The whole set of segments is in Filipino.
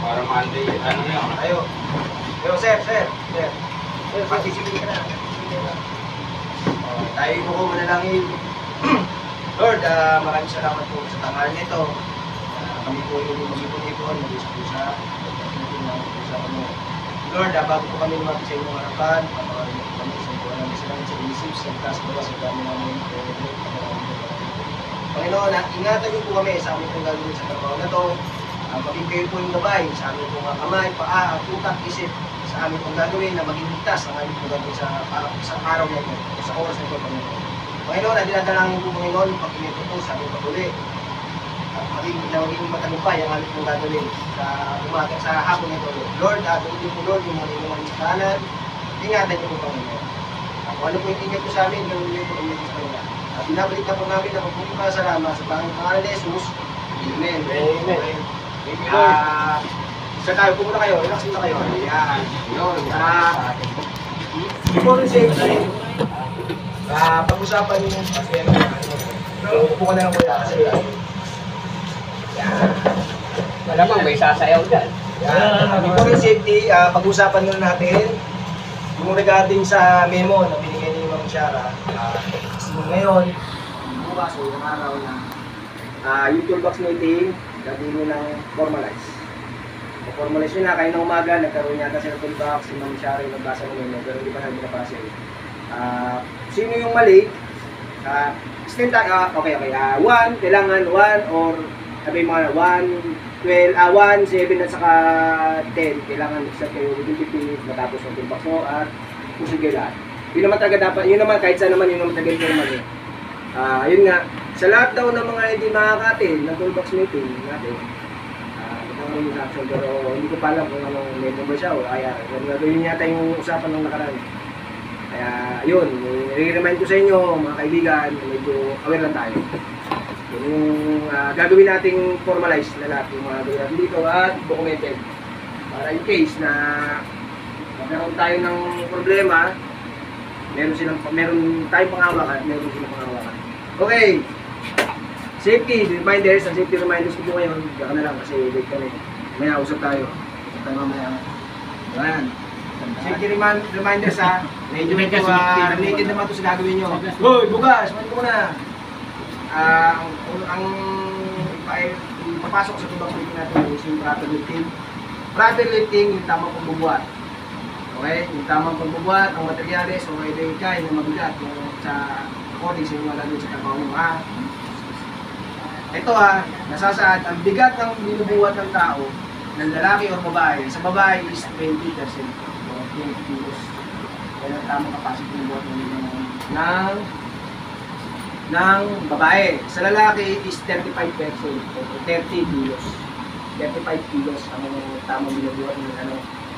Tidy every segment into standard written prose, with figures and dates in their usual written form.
Para Monday, ano na yun? Ayo. Yo, sir. Participate ka na. Tayo po manalangin. Lord, maraming salamat po sa tanghal nito. Kami po yung mag-ipon-ipon, mag-isip po sa mo. Lord, bago po kami lumapit sa inyong harapan, patawarin po kami sa buwan ng salamat sa inisip, sa taas po sa dami namin. Panginoon, ingatan niyo po kami sa aming pong gagawin sa trabaho na to. Maging kayo po yung gabay sa aming pong kamay, paa, utak, isip sa aming pong gagawin na maging ligtas ang aming pong gagawin sa araw na ito, sa oras na ito, Panginoon. Panginoon, dinadalangin po, Panginoon, pag-inito po sa aming patuloy. Maging matagumpay ang aming pong gagawin sa umaga, sa hapon ito. Lord, tuloy po Lord, yung mga inuman sa kanan, ingatan niyo po, Panginoon. Kung ano po yung ingat po sa amin, gawin niyo po ingat sa kanila. At binabalik na po namin ang pagpupasalamat sa pangalan ni Jesus. Amen. Amen. Sa tayo, pumunta kayo, relax muna kayo. Ayan. Yun. Before we say, pag-usapan niyo yung pasero. Upo ka na lang kuya kasi Malamang may sasayaw dyan. before we safety, pag-usapan muna natin yung regarding sa memo na binigay ni Ma'am Shara. Ngayon, bukas o yung araw na yung toolbox meeting, gagawin nyo ng formalize. Formalize nyo na, kayo na umaga, nagkaroon yata sa toolbox, si Ma'am Shara yung nagbasa ng memo, pero hindi pa namin napasa yun. Sino yung mali? Still tayo, okay. 1, kailangan 1 or sabi mo na 1, 7 at saka 10, kailangan mag-start kayo within 15 minutes matapos ng toolbox mo at pusog kayo lahat. Yun naman talaga dapat, yun naman kahit saan naman, yun naman talaga yung naman eh. Yun nga, sa lahat daw ng mga hindi makakatin ng toolbox meeting natin, ito yung action, pero hindi ko pa alam kung anong memo ba siya o IR. Yun yata yung usapan ng nakaraan. Kaya yun, i-remind ko sa inyo mga kaibigan, medyo aware lang tayo. Yung gagawin nating formalize na lahat yung mga gawin natin dito at documented. Para in case na magkaroon tayo ng problema, meron tayong pangawakan, meron silang pangawakan. Okay. Safety reminders, ang safety reminders ko po ngayon, diyan ka na lang kasi late kami. May usap tayo. Usap tayo mamaya. Ayan. Safety reminders ha. Medyo related naman ito sa gagawin nyo. Hoy, bugas! Mali ko na. Ang papasok sa tubang meeting natin is yung proper lifting. Proper lifting, yung tamang pagbubuhat. Okay? Yung tamang pagbubuhat, ang materyales, o may kaya na mabigat yung sa according sa yung malalagay sa trabaho mo. Ito nasasaad, ang bigat ng binubuhat ng tao, ng lalaki o babae, sa babae is 20% o 20 kilos. Kaya ang tamang capacity ng buhat ng babae. Sa lalaki is 35% o 30 kilos. 35 kilos ang tamang binubuhat ng ano.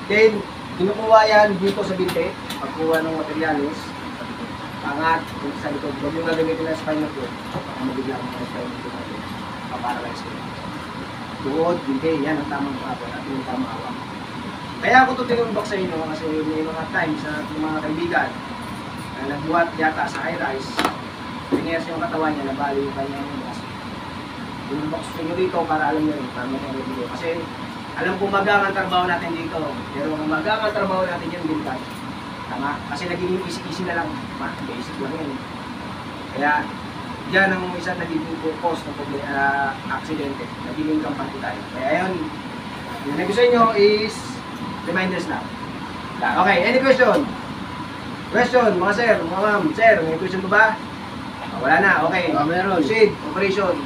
Then, kinukuha yan dito sa binte, pagkuha ng materyales, pangat, sa likod. Huwag yung gagamitin ng spinal cord, baka mabigla mo ng spinal cord natin. Paparalyze ko. Tuhod, binte, yan ang tamang kapon at yung tamang awak. Kaya ako ito tinunbak sa inyo kasi may mga times sa mga kaibigan na nagbuhat yata sa high-rise, pinayas yung katawan niya, nabali yung kanyang braso. Tinunbak sa inyo dito para alam nyo rin, para mag-review. Kasi alam kong magang ang trabaho natin dito, pero ang magang ang trabaho natin yan din tayo. Tama? Kasi naging easy na lang, basic lang yan. Kaya, dyan ang isang nagiging cause ng aksidente, nagiging kampante tayo. Kaya yun, yung nag sa inyo is reminders na. Okay, any question? Question, mga sir, mga ma'am, sir, may question pa ba? Wala na, okay. Meron. Proceed, operation.